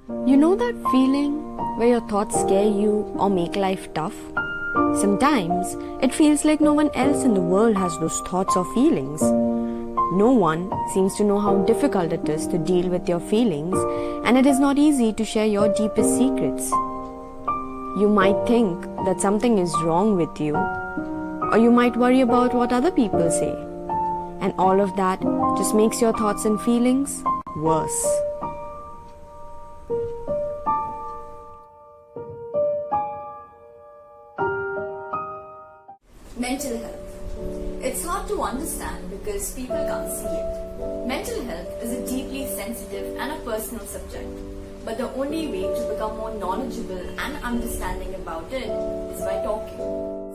You know that feeling where your thoughts scare you or make life tough? Sometimes it feels like no one else in the world has those thoughts or feelings. No one seems to know how difficult it is to deal with your feelings, and it is not easy to share your deepest secrets. You might think that something is wrong with you, or you might worry about what other people say. And all of that just makes your thoughts and feelings worse. Mental health. It's hard to understand because people can't see it. Mental health is a deeply sensitive and a personal subject. But the only way to become more knowledgeable and understanding about it is by talking.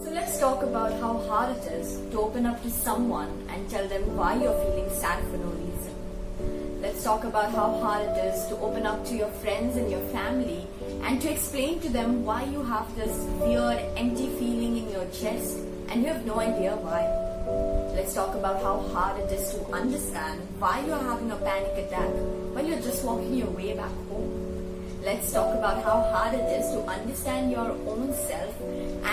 So let's talk about how hard it is to open up to someone and tell them why you're feeling sad for no reason. Let's talk about how hard it is to open up to your friends and your family and to explain to them why you have this weird empty feeling in your chest and you have no idea why. Let's talk about how hard it is to understand why you're having a panic attack when you're just walking your way back home. Let's talk about how hard it is to understand your own self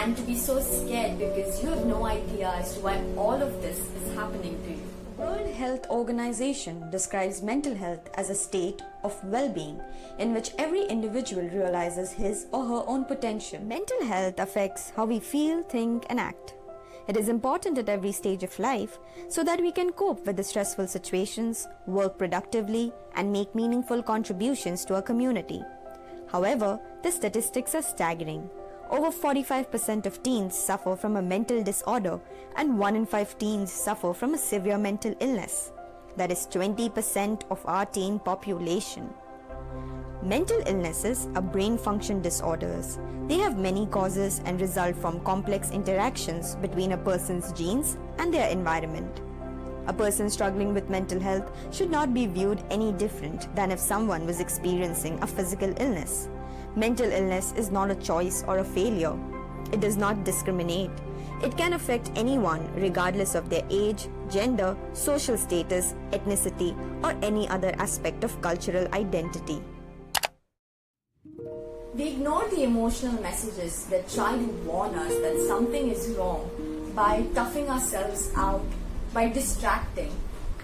and to be so scared because you have no idea as to why all of this is happening to you. The World Health Organization describes mental health as a state of well-being in which every individual realizes his or her own potential. Mental health affects how we feel, think, and act. It is important at every stage of life so that we can cope with the stressful situations, work productively, and make meaningful contributions to our community. However, the statistics are staggering. Over 45% of teens suffer from a mental disorder and 1 in 5 teens suffer from a severe mental illness. That is 20% of our teen population. Mental illnesses are brain function disorders. They have many causes and result from complex interactions between a person's genes and their environment. A person struggling with mental health should not be viewed any different than if someone was experiencing a physical illness. Mental illness is not a choice or a failure. It does not discriminate. It can affect anyone regardless of their age, gender, social status, ethnicity, or any other aspect of cultural identity. We ignore the emotional messages that try to warn us that something is wrong by toughing ourselves out, by distracting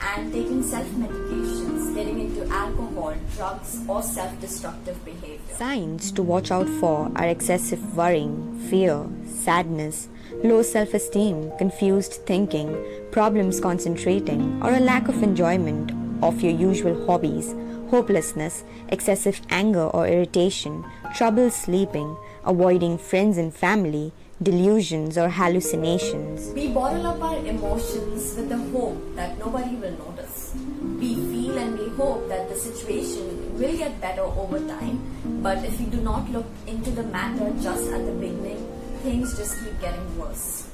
and taking self-medications, getting into alcohol, drugs or self-destructive behavior. Signs to watch out for are excessive worrying, fear, sadness, low self-esteem, confused thinking, problems concentrating, or a lack of enjoyment of your usual hobbies, hopelessness, excessive anger or irritation, trouble sleeping, avoiding friends and family, delusions or hallucinations. We bottle up our emotions with the hope that nobody will notice. We feel and we hope that the situation will get better over time, but if we do not look into the matter just at the beginning, things just keep getting worse.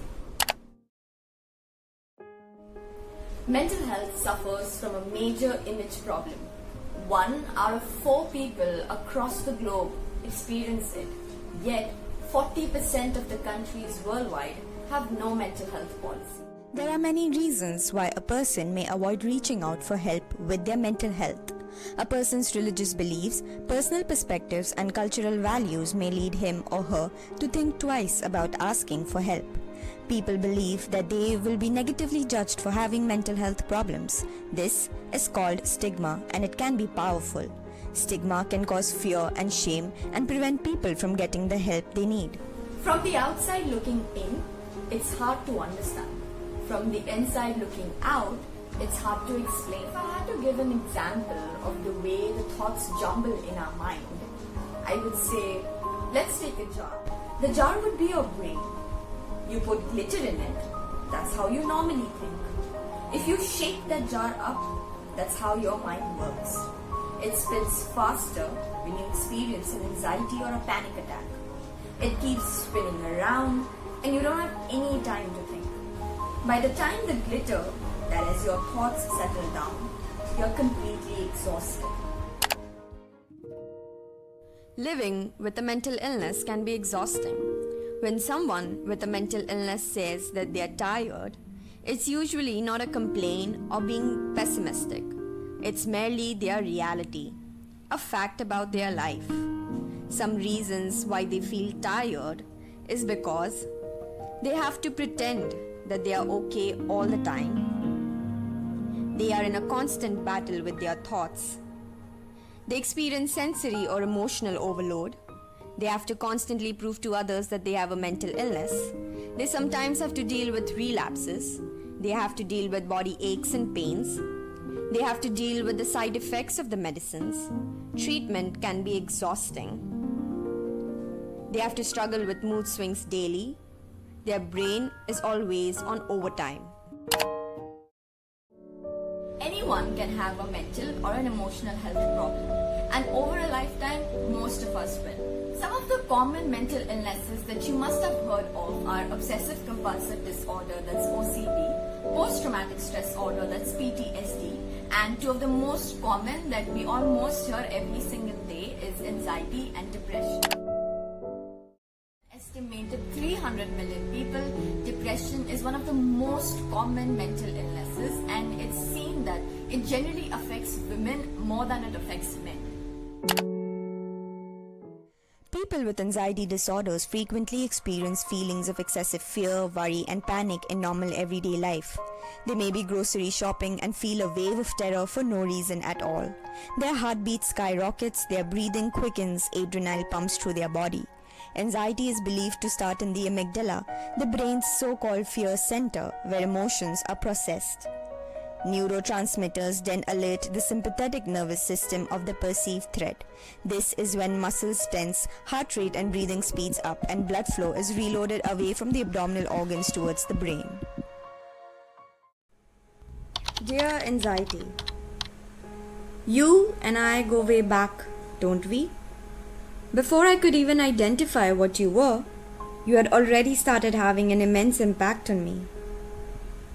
Mental health suffers from a major image problem. 1 out of 4 people across the globe experience it, yet 40% of the countries worldwide have no mental health policy. There are many reasons why a person may avoid reaching out for help with their mental health. A person's religious beliefs, personal perspectives, and cultural values may lead him or her to think twice about asking for help. People believe that they will be negatively judged for having mental health problems. This is called stigma, and it can be powerful. Stigma can cause fear and shame and prevent people from getting the help they need. From the outside looking in, it's hard to understand. From the inside looking out, it's hard to explain. If I had to give an example of the way the thoughts jumble in our mind, I would say, let's take a jar. The jar would be your brain. You put glitter in it, that's how you normally think. If you shake that jar up, that's how your mind works. It spins faster when you experience an anxiety or a panic attack. It keeps spinning around and you don't have any time to think. By the time the glitter, that is your thoughts, settle down, you're completely exhausted. Living with a mental illness can be exhausting. When someone with a mental illness says that they are tired, it's usually not a complaint or being pessimistic. It's merely their reality. a fact about their life. Some reasons why they feel tired is because they have to pretend that they are okay all the time. They are in a constant battle with their thoughts. They experience sensory or emotional overload. They have to constantly prove to others that they have a mental illness. They sometimes have to deal with relapses. They have to deal with body aches and pains. They have to deal with the side effects of the medicines. Treatment can be exhausting. They have to struggle with mood swings daily. Their brain is always on overtime. Anyone can have a mental or an emotional health problem, and over a lifetime, most of us will. Some of the common mental illnesses that you must have heard of are obsessive compulsive disorder, that's OCD, post-traumatic stress disorder, that's PTSD, and two of the most common that we almost hear every single day is anxiety and depression. Estimated 300 million people, depression is one of the most common mental illnesses, and it's seen that it generally affects women more than it affects men. People with anxiety disorders frequently experience feelings of excessive fear, worry, and panic in normal everyday life. They may be grocery shopping and feel a wave of terror for no reason at all. Their heartbeat skyrockets, their breathing quickens, adrenaline pumps through their body. Anxiety is believed to start in the amygdala, the brain's so-called fear center, where emotions are processed. Neurotransmitters then alert the sympathetic nervous system of the perceived threat. This is when muscles tense, heart rate and breathing speeds up, and blood flow is reloaded away from the abdominal organs towards the brain. Dear anxiety, you and I go way back, don't we? Before I could even identify what you were, you had already started having an immense impact on me.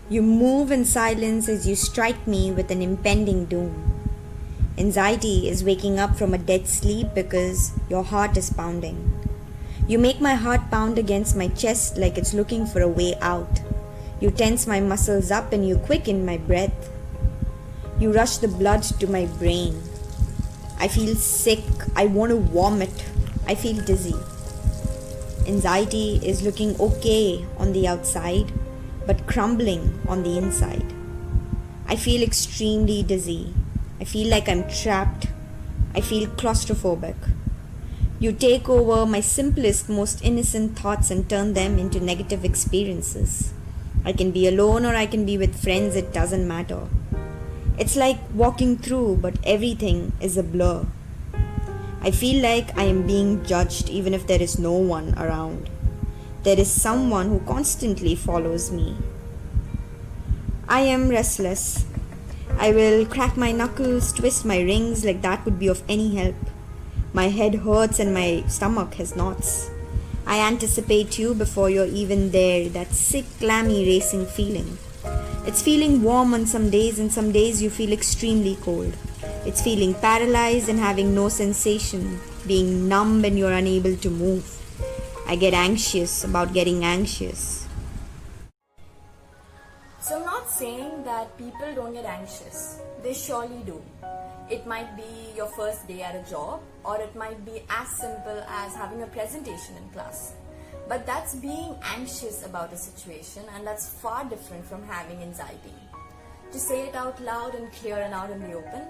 You move in silence as you strike me with an impending doom. Anxiety is waking up from a dead sleep because your heart is pounding. You make my heart pound against my chest like it's looking for a way out. You tense my muscles up and you quicken my breath. You rush the blood to my brain. I feel sick. I want to vomit. I feel dizzy. Anxiety is looking okay on the outside, but crumbling on the inside. I feel extremely dizzy. I feel like I'm trapped. I feel claustrophobic. You take over my simplest, most innocent thoughts and turn them into negative experiences. I can be alone or I can be with friends, it doesn't matter. It's like walking through, but everything is a blur. I feel like I am being judged even if there is no one around. There is someone who constantly follows me. I am restless. I will crack my knuckles, twist my rings like that would be of any help. My head hurts and my stomach has knots. I anticipate you before you're even there, that sick, clammy, racing feeling. It's feeling warm on some days and some days you feel extremely cold. It's feeling paralyzed and having no sensation, being numb and you're unable to move. I get anxious about getting anxious. So I'm not saying that people don't get anxious. They surely do. It might be your first day at a job, or it might be as simple as having a presentation in class. But that's being anxious about a situation, and that's far different from having anxiety. To say it out loud and clear and out in the open,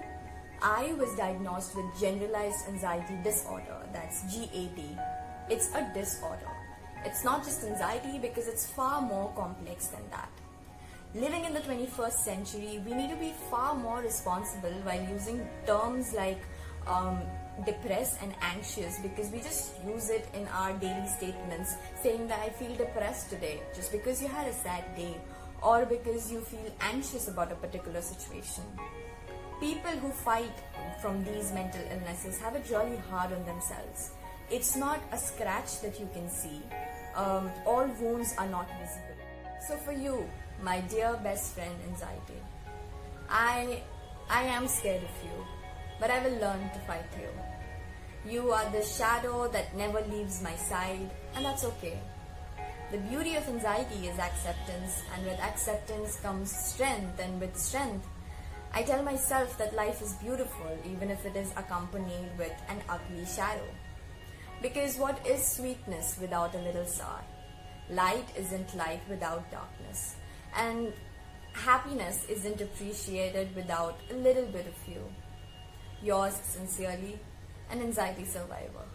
I was diagnosed with generalized anxiety disorder, that's GAD. It's a disorder. It's not just anxiety because it's far more complex than that. Living in the 21st century, we need to be far more responsible while using terms like depressed and anxious, because we just use it in our daily statements, saying that I feel depressed today just because you had a sad day or because you feel anxious about a particular situation. People who fight from these mental illnesses have it really hard on themselves. It's not a scratch that you can see. All wounds are not visible. So for you, my dear best friend anxiety, I am scared of you, but I will learn to fight you. You are the shadow that never leaves my side, and that's okay. The beauty of anxiety is acceptance, and with acceptance comes strength, and with strength I tell myself that life is beautiful even if it is accompanied with an ugly shadow. Because what is sweetness without a little sour? Light isn't light without darkness. And happiness isn't appreciated without a little bit of you. Yours sincerely, an anxiety survivor.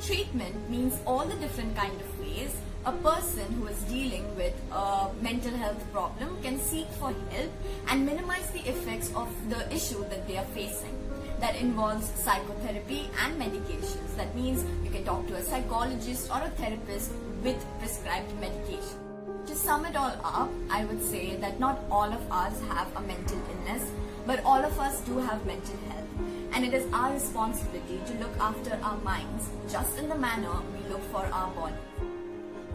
Treatment means all the different kind of ways a person who is dealing with a mental health problem can seek for help and minimize the effects of the issue that they are facing. That involves psychotherapy and medications. That means you can talk to a psychologist or a therapist with prescribed medication. To sum it all up, I would say that not all of us have a mental illness, but all of us do have mental health. And it is our responsibility to look after our minds just in the manner we look for our body.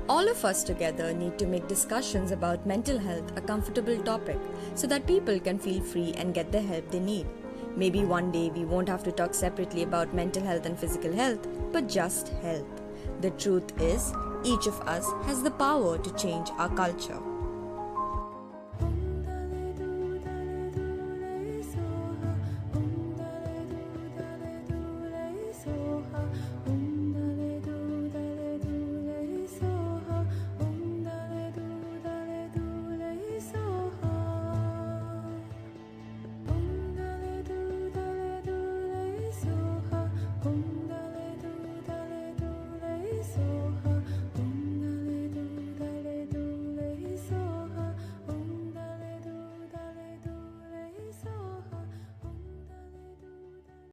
All of us together need to make discussions about mental health a comfortable topic so that people can feel free and get the help they need. Maybe one day we won't have to talk separately about mental health and physical health, but just health. The truth is, each of us has the power to change our culture.